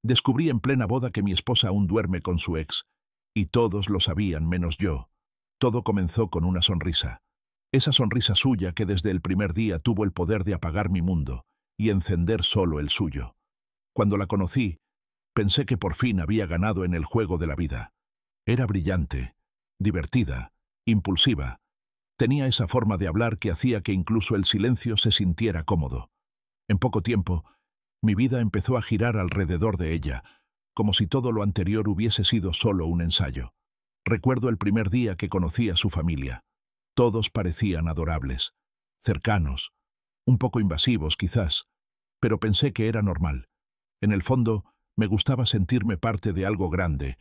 Descubrí en plena boda que mi esposa aún duerme con su ex, y todos lo sabían menos yo. Todo comenzó con una sonrisa. Esa sonrisa suya que desde el primer día tuvo el poder de apagar mi mundo y encender solo el suyo. Cuando la conocí, pensé que por fin había ganado en el juego de la vida. Era brillante, divertida, impulsiva. Tenía esa forma de hablar que hacía que incluso el silencio se sintiera cómodo. En poco tiempo, mi vida empezó a girar alrededor de ella, como si todo lo anterior hubiese sido solo un ensayo. Recuerdo el primer día que conocí a su familia. Todos parecían adorables, cercanos, un poco invasivos quizás, pero pensé que era normal. En el fondo, me gustaba sentirme parte de algo grande,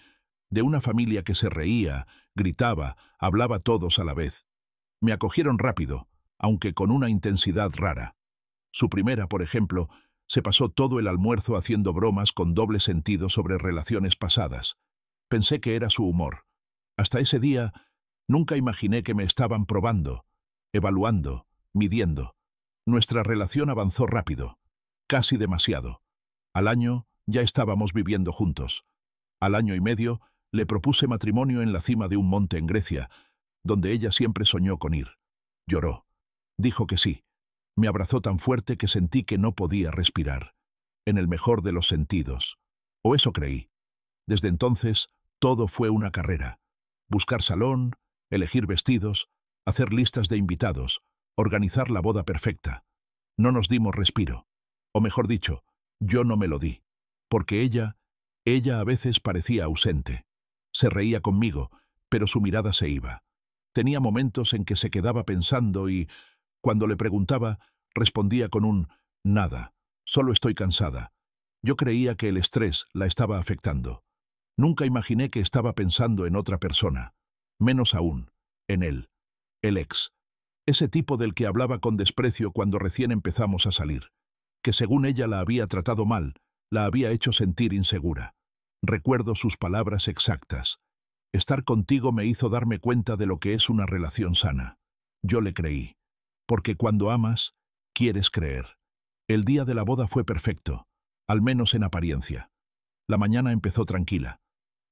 de una familia que se reía, gritaba, hablaba todos a la vez. Me acogieron rápido, aunque con una intensidad rara. Su primera, por ejemplo, se pasó todo el almuerzo haciendo bromas con doble sentido sobre relaciones pasadas. Pensé que era su humor. Hasta ese día, nunca imaginé que me estaban probando, evaluando, midiendo. Nuestra relación avanzó rápido, casi demasiado. Al año, ya estábamos viviendo juntos. Al año y medio, le propuse matrimonio en la cima de un monte en Grecia, donde ella siempre soñó con ir. Lloró. Dijo que sí. Me abrazó tan fuerte que sentí que no podía respirar. En el mejor de los sentidos. O eso creí. Desde entonces, todo fue una carrera. Buscar salón, elegir vestidos, hacer listas de invitados, organizar la boda perfecta. No nos dimos respiro. O mejor dicho, yo no me lo di. Porque ella a veces parecía ausente. Se reía conmigo, pero su mirada se iba. Tenía momentos en que se quedaba pensando y, cuando le preguntaba, respondía con un «nada, solo estoy cansada». Yo creía que el estrés la estaba afectando. Nunca imaginé que estaba pensando en otra persona. Menos aún, en él, el ex. Ese tipo del que hablaba con desprecio cuando recién empezamos a salir. Que según ella la había tratado mal, la había hecho sentir insegura. Recuerdo sus palabras exactas. Estar contigo me hizo darme cuenta de lo que es una relación sana. Yo le creí. Porque cuando amas, quieres creer. El día de la boda fue perfecto, al menos en apariencia. La mañana empezó tranquila.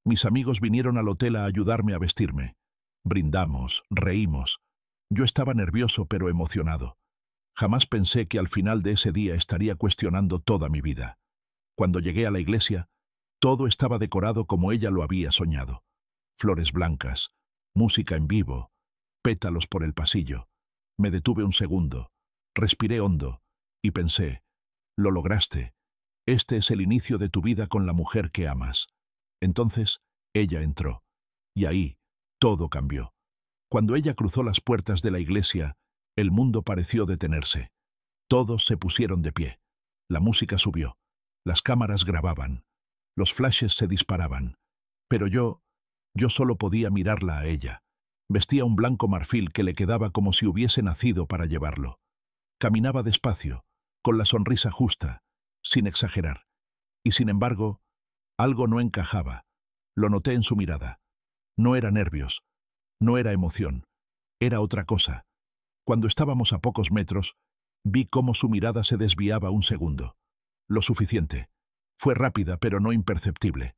Mis amigos vinieron al hotel a ayudarme a vestirme. Brindamos, reímos. Yo estaba nervioso pero emocionado. Jamás pensé que al final de ese día estaría cuestionando toda mi vida. Cuando llegué a la iglesia, todo estaba decorado como ella lo había soñado. Flores blancas, música en vivo, pétalos por el pasillo. Me detuve un segundo, respiré hondo y pensé, lo lograste. Este es el inicio de tu vida con la mujer que amas. Entonces, ella entró. Y ahí, todo cambió. Cuando ella cruzó las puertas de la iglesia, el mundo pareció detenerse. Todos se pusieron de pie. La música subió. Las cámaras grababan. Los flashes se disparaban. Pero yo solo podía mirarla a ella. Vestía un blanco marfil que le quedaba como si hubiese nacido para llevarlo. Caminaba despacio, con la sonrisa justa, sin exagerar. Y sin embargo, algo no encajaba. Lo noté en su mirada. No era nervios, no era emoción, era otra cosa. Cuando estábamos a pocos metros, vi cómo su mirada se desviaba un segundo. Lo suficiente. Fue rápida, pero no imperceptible.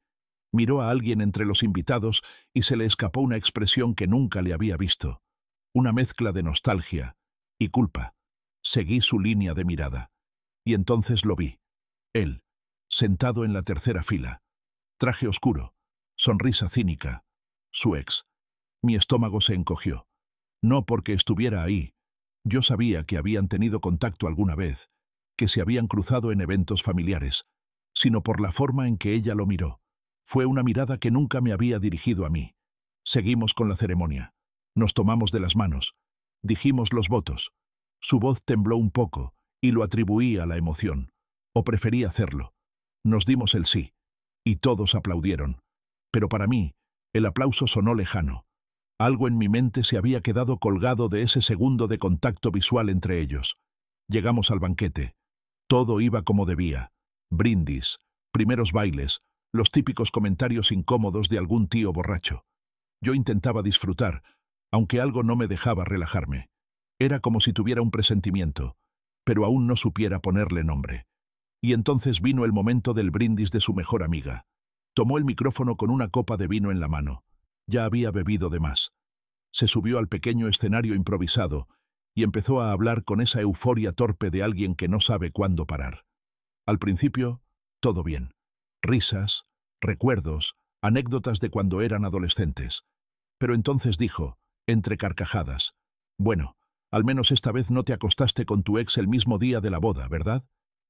Miró a alguien entre los invitados y se le escapó una expresión que nunca le había visto. Una mezcla de nostalgia y culpa. Seguí su línea de mirada. Y entonces lo vi. Él, sentado en la tercera fila. Traje oscuro, sonrisa cínica. Su ex. Mi estómago se encogió. No porque estuviera ahí. Yo sabía que habían tenido contacto alguna vez, que se habían cruzado en eventos familiares, sino por la forma en que ella lo miró. Fue una mirada que nunca me había dirigido a mí. Seguimos con la ceremonia. Nos tomamos de las manos. Dijimos los votos. Su voz tembló un poco y lo atribuí a la emoción. O preferí hacerlo. Nos dimos el sí. Y todos aplaudieron. Pero para mí, el aplauso sonó lejano. Algo en mi mente se había quedado colgado de ese segundo de contacto visual entre ellos. Llegamos al banquete. Todo iba como debía. Brindis, primeros bailes, los típicos comentarios incómodos de algún tío borracho. Yo intentaba disfrutar, aunque algo no me dejaba relajarme. Era como si tuviera un presentimiento, pero aún no supiera ponerle nombre. Y entonces vino el momento del brindis de su mejor amiga. Tomó el micrófono con una copa de vino en la mano. Ya había bebido de más. Se subió al pequeño escenario improvisado y empezó a hablar con esa euforia torpe de alguien que no sabe cuándo parar. Al principio, todo bien. Risas, recuerdos, anécdotas de cuando eran adolescentes. Pero entonces dijo, entre carcajadas, «Bueno, al menos esta vez no te acostaste con tu ex el mismo día de la boda, ¿verdad?»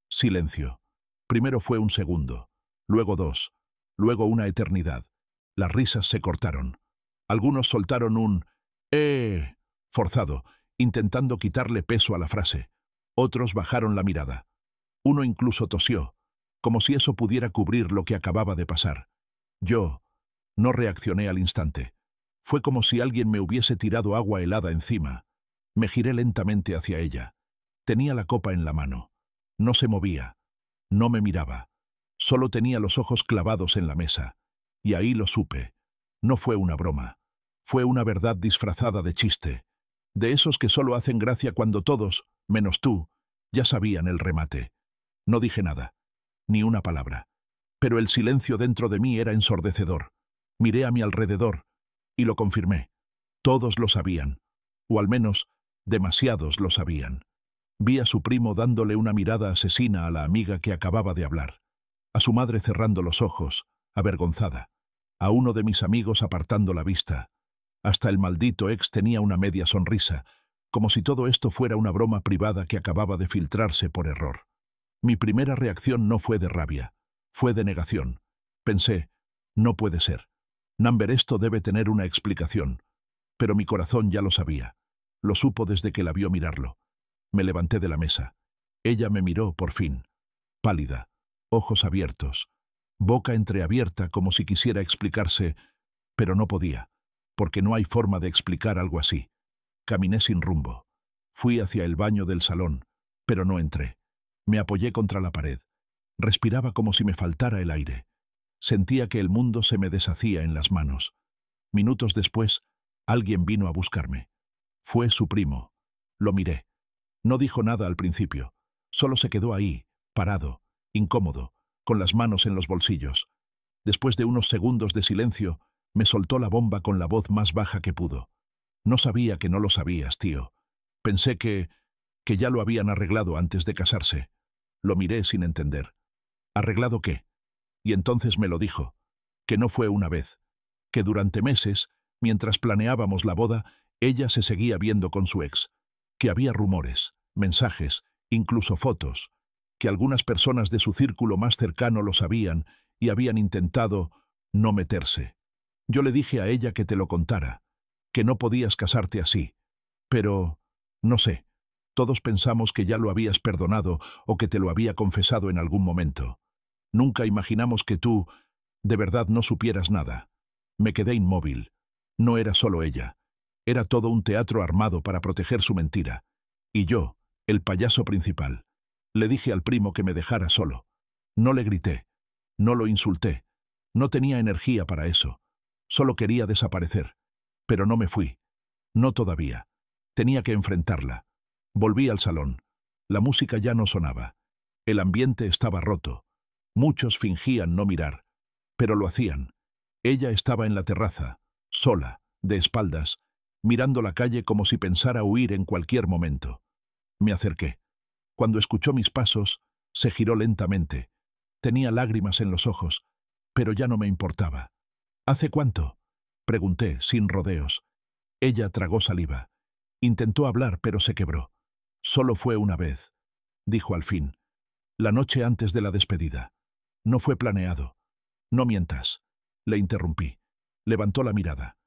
Silencio. Primero fue un segundo, luego dos, luego una eternidad. Las risas se cortaron. Algunos soltaron un forzado, intentando quitarle peso a la frase. Otros bajaron la mirada. Uno incluso tosió, como si eso pudiera cubrir lo que acababa de pasar. Yo no reaccioné al instante. Fue como si alguien me hubiese tirado agua helada encima. Me giré lentamente hacia ella. Tenía la copa en la mano. No se movía. No me miraba. Solo tenía los ojos clavados en la mesa. Y ahí lo supe. No fue una broma. Fue una verdad disfrazada de chiste. De esos que solo hacen gracia cuando todos, menos tú, ya sabían el remate. No dije nada. Ni una palabra. Pero el silencio dentro de mí era ensordecedor. Miré a mi alrededor y lo confirmé. Todos lo sabían. O al menos, demasiados lo sabían. Vi a su primo dándole una mirada asesina a la amiga que acababa de hablar. A su madre cerrando los ojos, avergonzada. A uno de mis amigos apartando la vista. Hasta el maldito ex tenía una media sonrisa, como si todo esto fuera una broma privada que acababa de filtrarse por error. Mi primera reacción no fue de rabia, fue de negación. Pensé, no puede ser. Number, esto debe tener una explicación. Pero mi corazón ya lo sabía. Lo supo desde que la vio mirarlo. Me levanté de la mesa. Ella me miró por fin. Pálida, ojos abiertos, boca entreabierta como si quisiera explicarse, pero no podía, porque no hay forma de explicar algo así. Caminé sin rumbo. Fui hacia el baño del salón, pero no entré. Me apoyé contra la pared. Respiraba como si me faltara el aire. Sentía que el mundo se me deshacía en las manos. Minutos después, alguien vino a buscarme. Fue su primo. Lo miré. No dijo nada al principio. Solo se quedó ahí, parado, incómodo, con las manos en los bolsillos. Después de unos segundos de silencio, me soltó la bomba con la voz más baja que pudo. No sabía que no lo sabías, tío. Pensé que ya lo habían arreglado antes de casarse. Lo miré sin entender. ¿Arreglado qué? Y entonces me lo dijo. Que no fue una vez. Que durante meses, mientras planeábamos la boda, ella se seguía viendo con su ex. Que había rumores, mensajes, incluso fotos. Que algunas personas de su círculo más cercano lo sabían y habían intentado no meterse. Yo le dije a ella que te lo contara, que no podías casarte así. Pero, no sé, todos pensamos que ya lo habías perdonado o que te lo había confesado en algún momento. Nunca imaginamos que tú, de verdad, no supieras nada. Me quedé inmóvil. No era solo ella. Era todo un teatro armado para proteger su mentira. Y yo, el payaso principal. Le dije al primo que me dejara solo. No le grité. No lo insulté. No tenía energía para eso. Solo quería desaparecer. Pero no me fui. No todavía. Tenía que enfrentarla. Volví al salón. La música ya no sonaba. El ambiente estaba roto. Muchos fingían no mirar. Pero lo hacían. Ella estaba en la terraza, sola, de espaldas, mirando la calle como si pensara huir en cualquier momento. Me acerqué. Cuando escuchó mis pasos, se giró lentamente. Tenía lágrimas en los ojos, pero ya no me importaba. ¿Hace cuánto? Pregunté, sin rodeos. Ella tragó saliva. Intentó hablar, pero se quebró. Solo fue una vez, dijo al fin. La noche antes de la despedida. No fue planeado. No mientas. Le interrumpí. Levantó la mirada.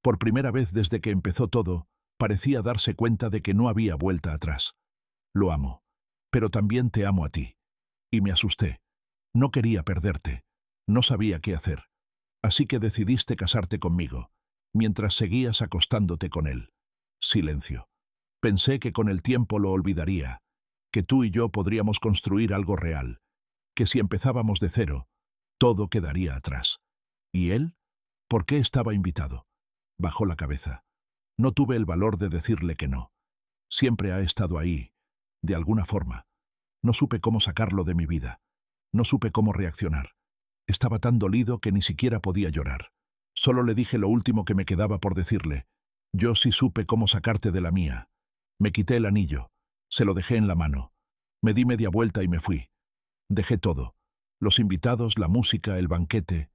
Por primera vez desde que empezó todo, parecía darse cuenta de que no había vuelta atrás. Lo amo. Pero también te amo a ti. Y me asusté. No quería perderte. No sabía qué hacer. Así que decidiste casarte conmigo, mientras seguías acostándote con él. Silencio. Pensé que con el tiempo lo olvidaría, que tú y yo podríamos construir algo real, que si empezábamos de cero, todo quedaría atrás. ¿Y él? ¿Por qué estaba invitado? Bajó la cabeza. No tuve el valor de decirle que no. Siempre ha estado ahí, de alguna forma. No supe cómo sacarlo de mi vida. No supe cómo reaccionar. Estaba tan dolido que ni siquiera podía llorar. Solo le dije lo último que me quedaba por decirle. Yo sí supe cómo sacarte de la mía. Me quité el anillo. Se lo dejé en la mano. Me di media vuelta y me fui. Dejé todo. Los invitados, la música, el banquete,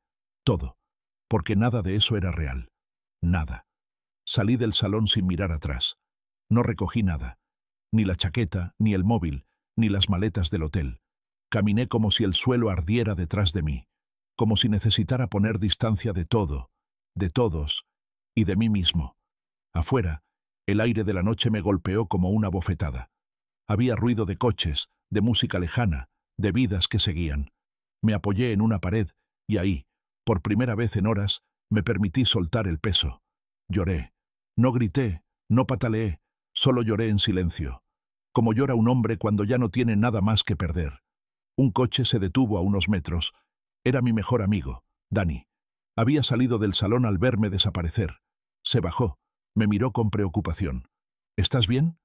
todo. Porque nada de eso era real. Nada. Salí del salón sin mirar atrás. No recogí nada. Ni la chaqueta, ni el móvil, ni las maletas del hotel. Caminé como si el suelo ardiera detrás de mí. Como si necesitara poner distancia de todo, de todos y de mí mismo. Afuera, el aire de la noche me golpeó como una bofetada. Había ruido de coches, de música lejana, de vidas que seguían. Me apoyé en una pared y ahí, por primera vez en horas, me permití soltar el peso. Lloré. No grité, no pataleé, solo lloré en silencio. Como llora un hombre cuando ya no tiene nada más que perder. Un coche se detuvo a unos metros. Era mi mejor amigo, Dani. Había salido del salón al verme desaparecer. Se bajó. Me miró con preocupación. ¿Estás bien?,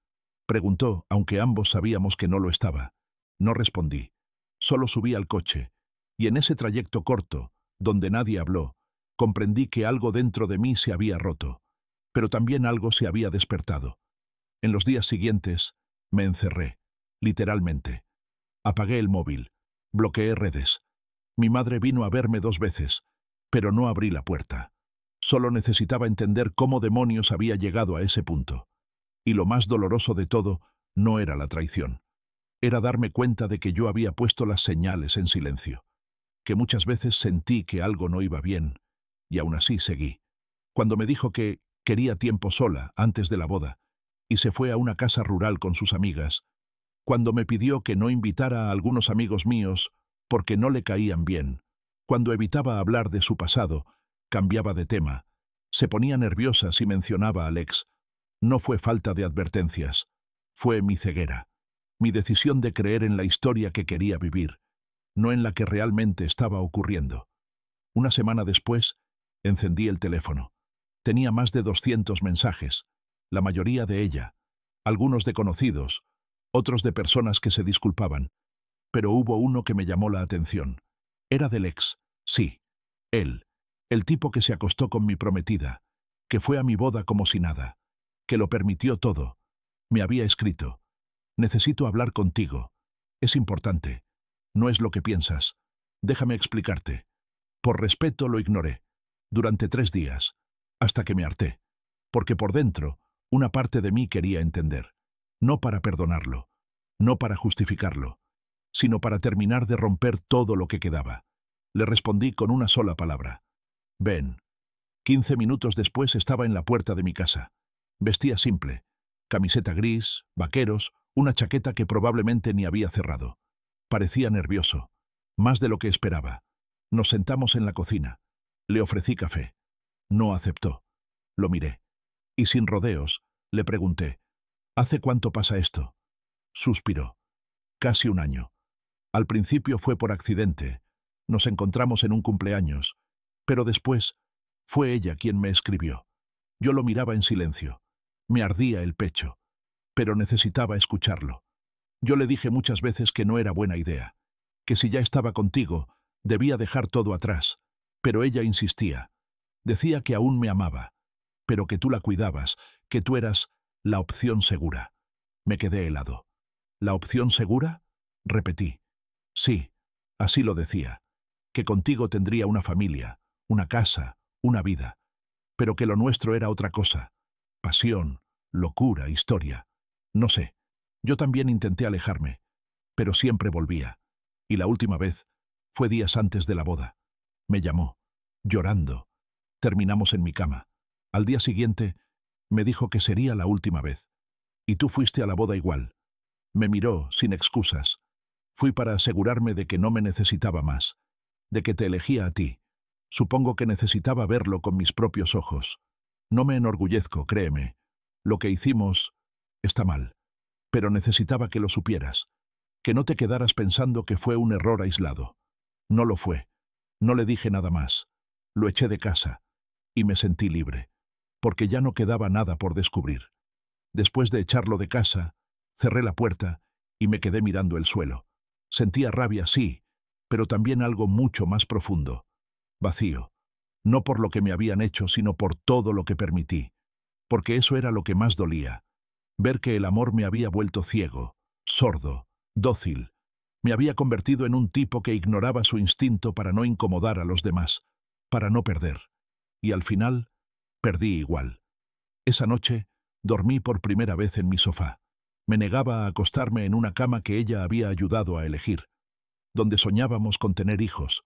preguntó, aunque ambos sabíamos que no lo estaba. No respondí. Solo subí al coche. Y en ese trayecto corto, donde nadie habló, comprendí que algo dentro de mí se había roto. Pero también algo se había despertado. En los días siguientes, me encerré. Literalmente. Apagué el móvil. Bloqueé redes. Mi madre vino a verme 2 veces, pero no abrí la puerta. Solo necesitaba entender cómo demonios había llegado a ese punto. Y lo más doloroso de todo no era la traición. Era darme cuenta de que yo había puesto las señales en silencio. Que muchas veces sentí que algo no iba bien, y aún así seguí. Cuando me dijo que quería tiempo sola antes de la boda, y se fue a una casa rural con sus amigas, cuando me pidió que no invitara a algunos amigos míos porque no le caían bien, cuando evitaba hablar de su pasado, cambiaba de tema, se ponía nerviosa si mencionaba a Alex. No fue falta de advertencias, fue mi ceguera, mi decisión de creer en la historia que quería vivir, no en la que realmente estaba ocurriendo. Una semana después, encendí el teléfono. Tenía más de 200 mensajes, la mayoría de ella, algunos de conocidos, otros de personas que se disculpaban, pero hubo uno que me llamó la atención. Era del ex, sí, él, el tipo que se acostó con mi prometida, que fue a mi boda como si nada, que lo permitió todo. Me había escrito: necesito hablar contigo. Es importante. No es lo que piensas. Déjame explicarte. Por respeto lo ignoré. Durante 3 días. Hasta que me harté. Porque por dentro, una parte de mí quería entender. No para perdonarlo. No para justificarlo. Sino para terminar de romper todo lo que quedaba. Le respondí con una sola palabra. Ven. 15 minutos después estaba en la puerta de mi casa. Vestía simple. Camiseta gris, vaqueros, una chaqueta que probablemente ni había cerrado. Parecía nervioso. Más de lo que esperaba. Nos sentamos en la cocina. Le ofrecí café. No aceptó. Lo miré. Y sin rodeos, le pregunté: ¿hace cuánto pasa esto? Suspiró. Casi 1 año. Al principio fue por accidente. Nos encontramos en un cumpleaños. Pero después, fue ella quien me escribió. Yo lo miraba en silencio. Me ardía el pecho. Pero necesitaba escucharlo. Yo le dije muchas veces que no era buena idea. Que si ya estaba contigo, debía dejar todo atrás. Pero ella insistía. Decía que aún me amaba. Pero que tú la cuidabas, que tú eras la opción segura. Me quedé helado. ¿La opción segura?, repetí. Sí, así lo decía. Que contigo tendría una familia, una casa, una vida. Pero que lo nuestro era otra cosa. Pasión, locura, historia. No sé. Yo también intenté alejarme. Pero siempre volvía. Y la última vez fue días antes de la boda. Me llamó, llorando. Terminamos en mi cama. Al día siguiente, me dijo que sería la última vez. Y tú fuiste a la boda igual. Me miró, sin excusas. Fui para asegurarme de que no me necesitaba más. De que te elegía a ti. Supongo que necesitaba verlo con mis propios ojos. No me enorgullezco, créeme. Lo que hicimos está mal. Pero necesitaba que lo supieras. Que no te quedaras pensando que fue un error aislado. No lo fue. No le dije nada más. Lo eché de casa. Y me sentí libre. Porque ya no quedaba nada por descubrir. Después de echarlo de casa, cerré la puerta y me quedé mirando el suelo. Sentía rabia, sí, pero también algo mucho más profundo. Vacío. No por lo que me habían hecho, sino por todo lo que permití. Porque eso era lo que más dolía. Ver que el amor me había vuelto ciego, sordo, dócil. Me había convertido en un tipo que ignoraba su instinto para no incomodar a los demás, para no perder. Y al final, perdí igual. Esa noche, dormí por primera vez en mi sofá. Me negaba a acostarme en una cama que ella había ayudado a elegir, donde soñábamos con tener hijos,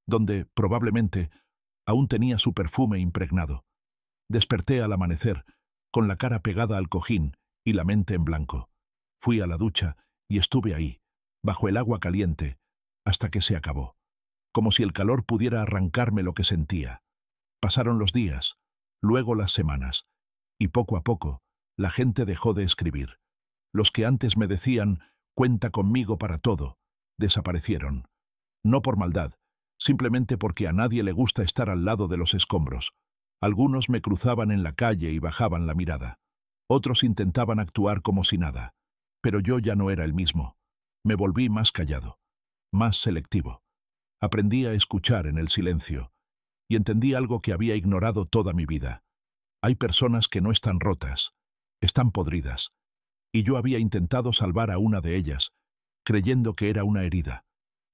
donde, probablemente, aún tenía su perfume impregnado. Desperté al amanecer, con la cara pegada al cojín y la mente en blanco. Fui a la ducha y estuve ahí, bajo el agua caliente, hasta que se acabó, como si el calor pudiera arrancarme lo que sentía. Pasaron los días, luego las semanas, y poco a poco, la gente dejó de escribir. Los que antes me decían, cuenta conmigo para todo, desaparecieron. No por maldad, simplemente porque a nadie le gusta estar al lado de los escombros. Algunos me cruzaban en la calle y bajaban la mirada. Otros intentaban actuar como si nada. Pero yo ya no era el mismo. Me volví más callado, más selectivo. Aprendí a escuchar en el silencio, y entendí algo que había ignorado toda mi vida. Hay personas que no están rotas, están podridas. Y yo había intentado salvar a una de ellas, creyendo que era una herida.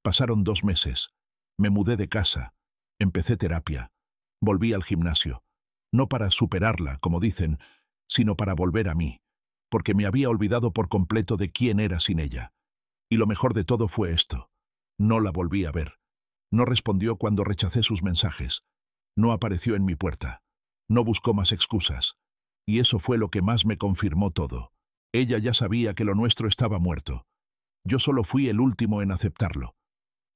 Pasaron 2 meses. Me mudé de casa. Empecé terapia. Volví al gimnasio. No para superarla, como dicen, sino para volver a mí, porque me había olvidado por completo de quién era sin ella. Y lo mejor de todo fue esto. No la volví a ver. No respondió cuando rechacé sus mensajes. No apareció en mi puerta. No buscó más excusas. Y eso fue lo que más me confirmó todo. Ella ya sabía que lo nuestro estaba muerto. Yo solo fui el último en aceptarlo.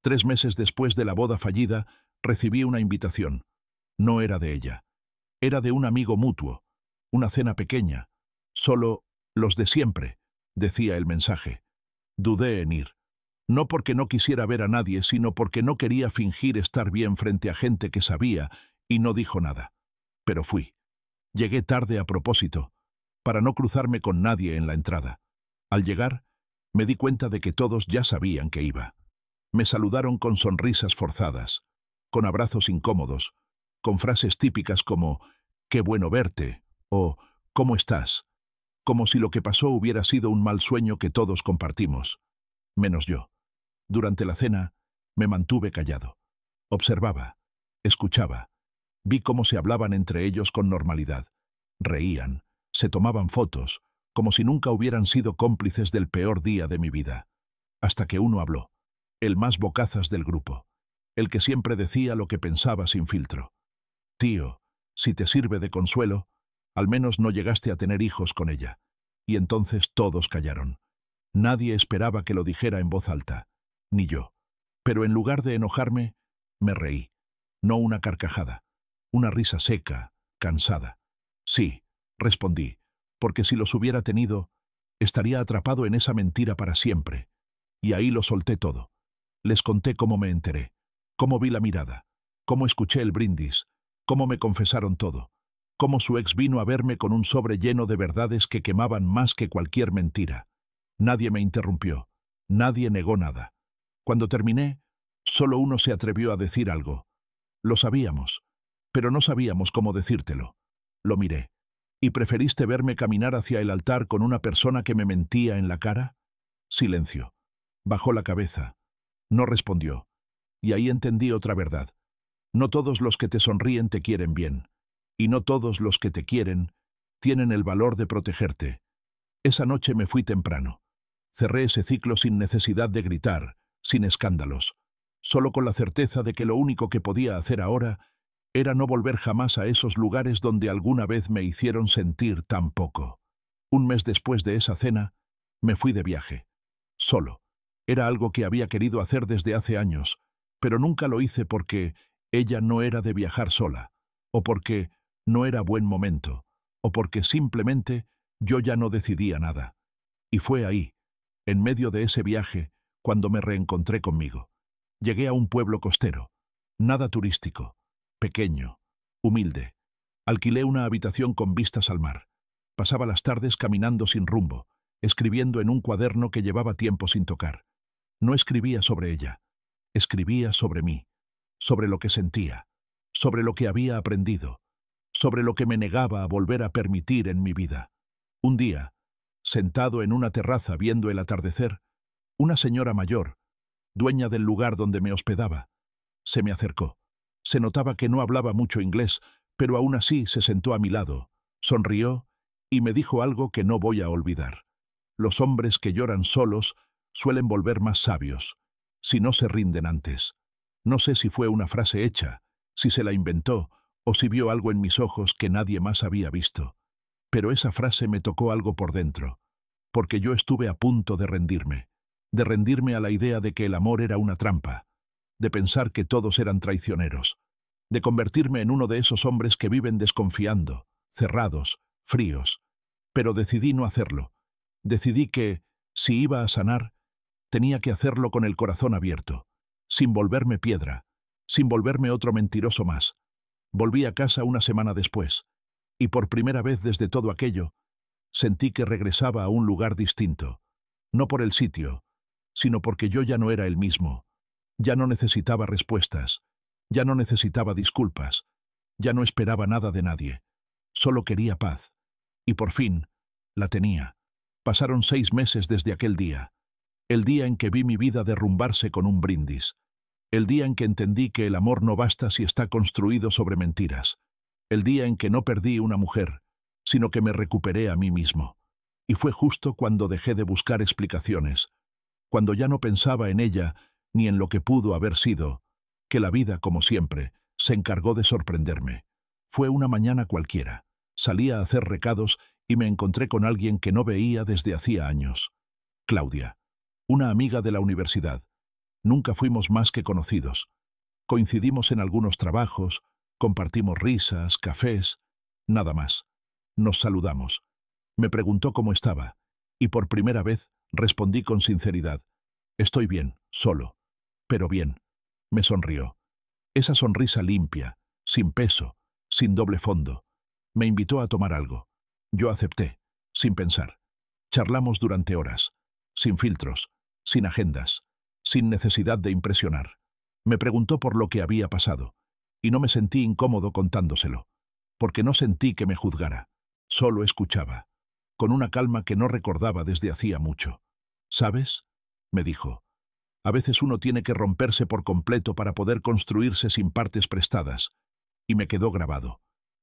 3 meses después de la boda fallida, recibí una invitación. No era de ella. Era de un amigo mutuo. Una cena pequeña. Solo los de siempre, decía el mensaje. Dudé en ir. No porque no quisiera ver a nadie, sino porque no quería fingir estar bien frente a gente que sabía y no dijo nada. Pero fui. Llegué tarde a propósito, para no cruzarme con nadie en la entrada. Al llegar, me di cuenta de que todos ya sabían que iba. Me saludaron con sonrisas forzadas, con abrazos incómodos, con frases típicas como «qué bueno verte» o «¿cómo estás?», como si lo que pasó hubiera sido un mal sueño que todos compartimos, menos yo. Durante la cena, me mantuve callado. Observaba, escuchaba. Vi cómo se hablaban entre ellos con normalidad. Reían, se tomaban fotos, como si nunca hubieran sido cómplices del peor día de mi vida. Hasta que uno habló, el más bocazas del grupo, el que siempre decía lo que pensaba sin filtro. «Tío, si te sirve de consuelo, al menos no llegaste a tener hijos con ella». Y entonces todos callaron. Nadie esperaba que lo dijera en voz alta, ni yo. Pero en lugar de enojarme, me reí. No una carcajada, una risa seca, cansada. «Sí», respondí, porque si los hubiera tenido, estaría atrapado en esa mentira para siempre. Y ahí lo solté todo. Les conté cómo me enteré, cómo vi la mirada, cómo escuché el brindis, cómo me confesaron todo, cómo su ex vino a verme con un sobre lleno de verdades que quemaban más que cualquier mentira. Nadie me interrumpió, nadie negó nada. Cuando terminé, solo uno se atrevió a decir algo. Lo sabíamos, pero no sabíamos cómo decírtelo. Lo miré. ¿Y preferiste verme caminar hacia el altar con una persona que me mentía en la cara? Silencio. Bajó la cabeza. No respondió. Y ahí entendí otra verdad. No todos los que te sonríen te quieren bien. Y no todos los que te quieren tienen el valor de protegerte. Esa noche me fui temprano. Cerré ese ciclo sin necesidad de gritar, sin escándalos, solo con la certeza de que lo único que podía hacer ahora era no volver jamás a esos lugares donde alguna vez me hicieron sentir tan poco. Un mes después de esa cena, me fui de viaje. Solo. Era algo que había querido hacer desde hace años, pero nunca lo hice porque ella no era de viajar sola, o porque no era buen momento, o porque simplemente yo ya no decidía nada. Y fue ahí, en medio de ese viaje, cuando me reencontré conmigo. Llegué a un pueblo costero, nada turístico, pequeño, humilde. Alquilé una habitación con vistas al mar. Pasaba las tardes caminando sin rumbo, escribiendo en un cuaderno que llevaba tiempo sin tocar. No escribía sobre ella, escribía sobre mí, sobre lo que sentía, sobre lo que había aprendido, sobre lo que me negaba a volver a permitir en mi vida. Un día, sentado en una terraza viendo el atardecer, una señora mayor, dueña del lugar donde me hospedaba, se me acercó. Se notaba que no hablaba mucho inglés, pero aún así se sentó a mi lado, sonrió y me dijo algo que no voy a olvidar. Los hombres que lloran solos suelen volver más sabios, si no se rinden antes. No sé si fue una frase hecha, si se la inventó o si vio algo en mis ojos que nadie más había visto. Pero esa frase me tocó algo por dentro, porque yo estuve a punto de rendirme a la idea de que el amor era una trampa, de pensar que todos eran traicioneros, de convertirme en uno de esos hombres que viven desconfiando, cerrados, fríos. Pero decidí no hacerlo. Decidí que, si iba a sanar, tenía que hacerlo con el corazón abierto, sin volverme piedra, sin volverme otro mentiroso más. Volví a casa una semana después, y por primera vez desde todo aquello, sentí que regresaba a un lugar distinto, no por el sitio, sino porque yo ya no era el mismo. Ya no necesitaba respuestas, ya no necesitaba disculpas, ya no esperaba nada de nadie. Solo quería paz. Y por fin, la tenía. Pasaron 6 meses desde aquel día. El día en que vi mi vida derrumbarse con un brindis. El día en que entendí que el amor no basta si está construido sobre mentiras. El día en que no perdí una mujer, sino que me recuperé a mí mismo. Y fue justo cuando dejé de buscar explicaciones, cuando ya no pensaba en ella ni en lo que pudo haber sido, que la vida, como siempre, se encargó de sorprenderme. Fue una mañana cualquiera. Salí a hacer recados y me encontré con alguien que no veía desde hacía años. Claudia, una amiga de la universidad. Nunca fuimos más que conocidos. Coincidimos en algunos trabajos, compartimos risas, cafés, nada más. Nos saludamos. Me preguntó cómo estaba, y por primera vez respondí con sinceridad. Estoy bien, solo. Pero bien. Me sonrió. Esa sonrisa limpia, sin peso, sin doble fondo. Me invitó a tomar algo. Yo acepté, sin pensar. Charlamos durante horas, sin filtros, sin agendas, sin necesidad de impresionar. Me preguntó por lo que había pasado, y no me sentí incómodo contándoselo, porque no sentí que me juzgara. Solo escuchaba, con una calma que no recordaba desde hacía mucho. ¿Sabes?, me dijo. A veces uno tiene que romperse por completo para poder construirse sin partes prestadas. Y me quedó grabado,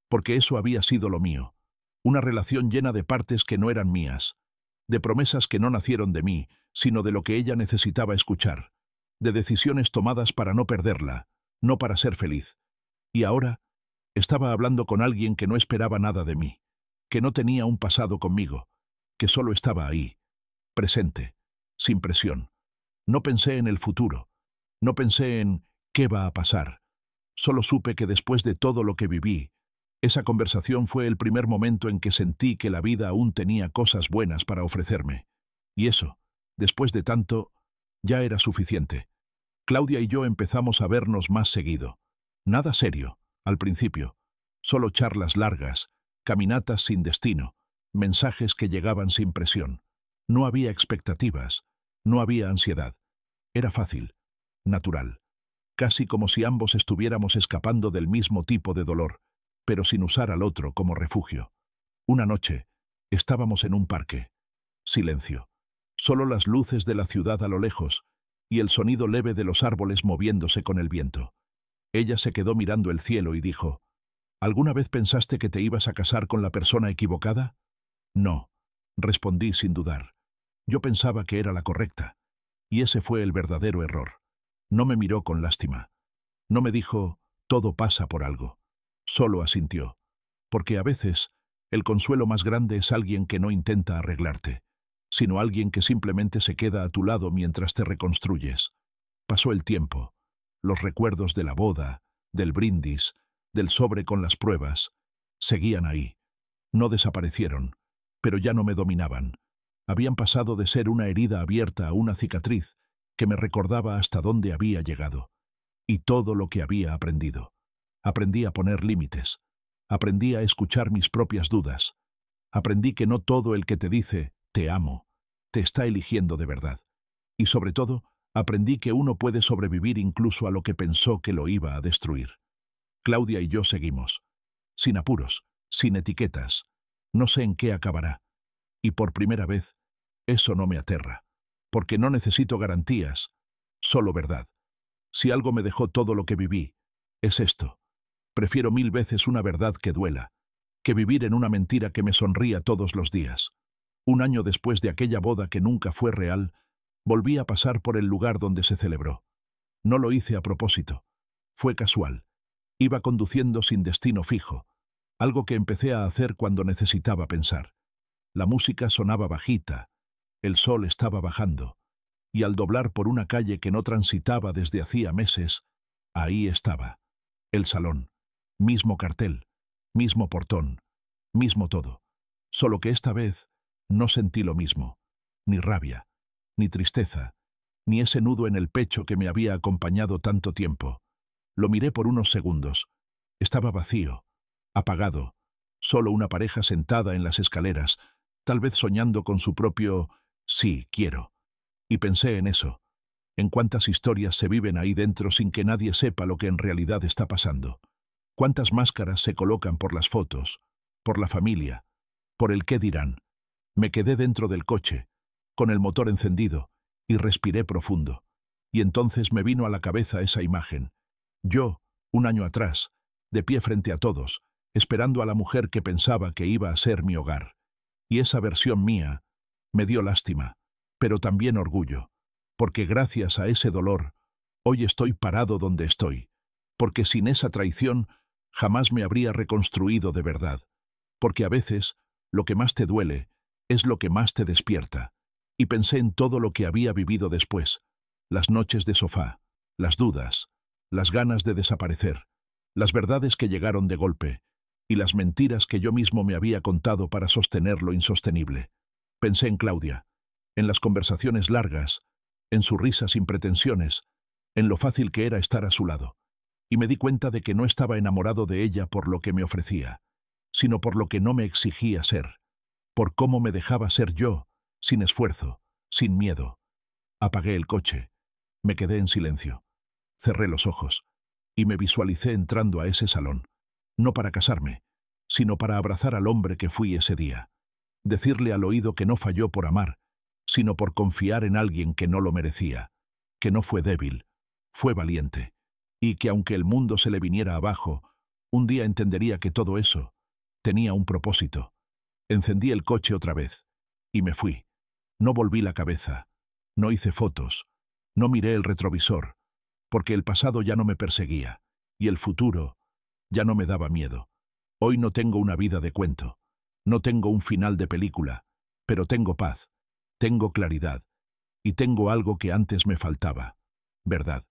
porque eso había sido lo mío. Una relación llena de partes que no eran mías, de promesas que no nacieron de mí, sino de lo que ella necesitaba escuchar, de decisiones tomadas para no perderla, no para ser feliz. Y ahora estaba hablando con alguien que no esperaba nada de mí, que no tenía un pasado conmigo, que solo estaba ahí, presente, sin presión. No pensé en el futuro, no pensé en qué va a pasar. Solo supe que después de todo lo que viví, esa conversación fue el primer momento en que sentí que la vida aún tenía cosas buenas para ofrecerme. Y eso, después de tanto, ya era suficiente. Claudia y yo empezamos a vernos más seguido. Nada serio, al principio. Solo charlas largas, caminatas sin destino, mensajes que llegaban sin presión. No había expectativas, no había ansiedad. Era fácil, natural, casi como si ambos estuviéramos escapando del mismo tipo de dolor, pero sin usar al otro como refugio. Una noche, estábamos en un parque. Silencio. Solo las luces de la ciudad a lo lejos y el sonido leve de los árboles moviéndose con el viento. Ella se quedó mirando el cielo y dijo, ¿alguna vez pensaste que te ibas a casar con la persona equivocada? No, respondí sin dudar. Yo pensaba que era la correcta. Y ese fue el verdadero error. No me miró con lástima. No me dijo, todo pasa por algo. Solo asintió. Porque a veces, el consuelo más grande es alguien que no intenta arreglarte, sino alguien que simplemente se queda a tu lado mientras te reconstruyes. Pasó el tiempo. Los recuerdos de la boda, del brindis, del sobre con las pruebas, seguían ahí. No desaparecieron, pero ya no me dominaban. Habían pasado de ser una herida abierta a una cicatriz que me recordaba hasta dónde había llegado y todo lo que había aprendido. Aprendí a poner límites. Aprendí a escuchar mis propias dudas. Aprendí que no todo el que te dice «te amo» te está eligiendo de verdad. Y sobre todo, aprendí que uno puede sobrevivir incluso a lo que pensó que lo iba a destruir. Claudia y yo seguimos. Sin apuros, sin etiquetas. No sé en qué acabará. Y por primera vez, eso no me aterra. Porque no necesito garantías, solo verdad. Si algo me dejó todo lo que viví, es esto. Prefiero 1000 veces una verdad que duela, que vivir en una mentira que me sonría todos los días. Un año después de aquella boda que nunca fue real, volví a pasar por el lugar donde se celebró. No lo hice a propósito. Fue casual. Iba conduciendo sin destino fijo, algo que empecé a hacer cuando necesitaba pensar. La música sonaba bajita, el sol estaba bajando, y al doblar por una calle que no transitaba desde hacía meses, ahí estaba, el salón, mismo cartel, mismo portón, mismo todo. Solo que esta vez no sentí lo mismo, ni rabia, ni tristeza, ni ese nudo en el pecho que me había acompañado tanto tiempo. Lo miré por unos segundos. Estaba vacío, apagado, solo una pareja sentada en las escaleras, tal vez soñando con su propio «sí, quiero». Y pensé en eso, en cuántas historias se viven ahí dentro sin que nadie sepa lo que en realidad está pasando. Cuántas máscaras se colocan por las fotos, por la familia, por el qué dirán. Me quedé dentro del coche, con el motor encendido, y respiré profundo. Y entonces me vino a la cabeza esa imagen. Yo, un año atrás, de pie frente a todos, esperando a la mujer que pensaba que iba a ser mi hogar. Y esa versión mía me dio lástima, pero también orgullo, porque gracias a ese dolor, hoy estoy parado donde estoy, porque sin esa traición jamás me habría reconstruido de verdad, porque a veces lo que más te duele es lo que más te despierta. Y pensé en todo lo que había vivido después, las noches de sofá, las dudas, las ganas de desaparecer, las verdades que llegaron de golpe, y las mentiras que yo mismo me había contado para sostener lo insostenible. Pensé en Claudia, en las conversaciones largas, en su risa sin pretensiones, en lo fácil que era estar a su lado, y me di cuenta de que no estaba enamorado de ella por lo que me ofrecía, sino por lo que no me exigía ser, por cómo me dejaba ser yo, sin esfuerzo, sin miedo. Apagué el coche, me quedé en silencio, cerré los ojos, y me visualicé entrando a ese salón, no para casarme, sino para abrazar al hombre que fui ese día, decirle al oído que no falló por amar, sino por confiar en alguien que no lo merecía, que no fue débil, fue valiente, y que aunque el mundo se le viniera abajo, un día entendería que todo eso tenía un propósito. Encendí el coche otra vez, y me fui. No volví la cabeza, no hice fotos, no miré el retrovisor, porque el pasado ya no me perseguía, y el futuro ya no me daba miedo. Hoy no tengo una vida de cuento, no tengo un final de película, pero tengo paz, tengo claridad, y tengo algo que antes me faltaba, verdad.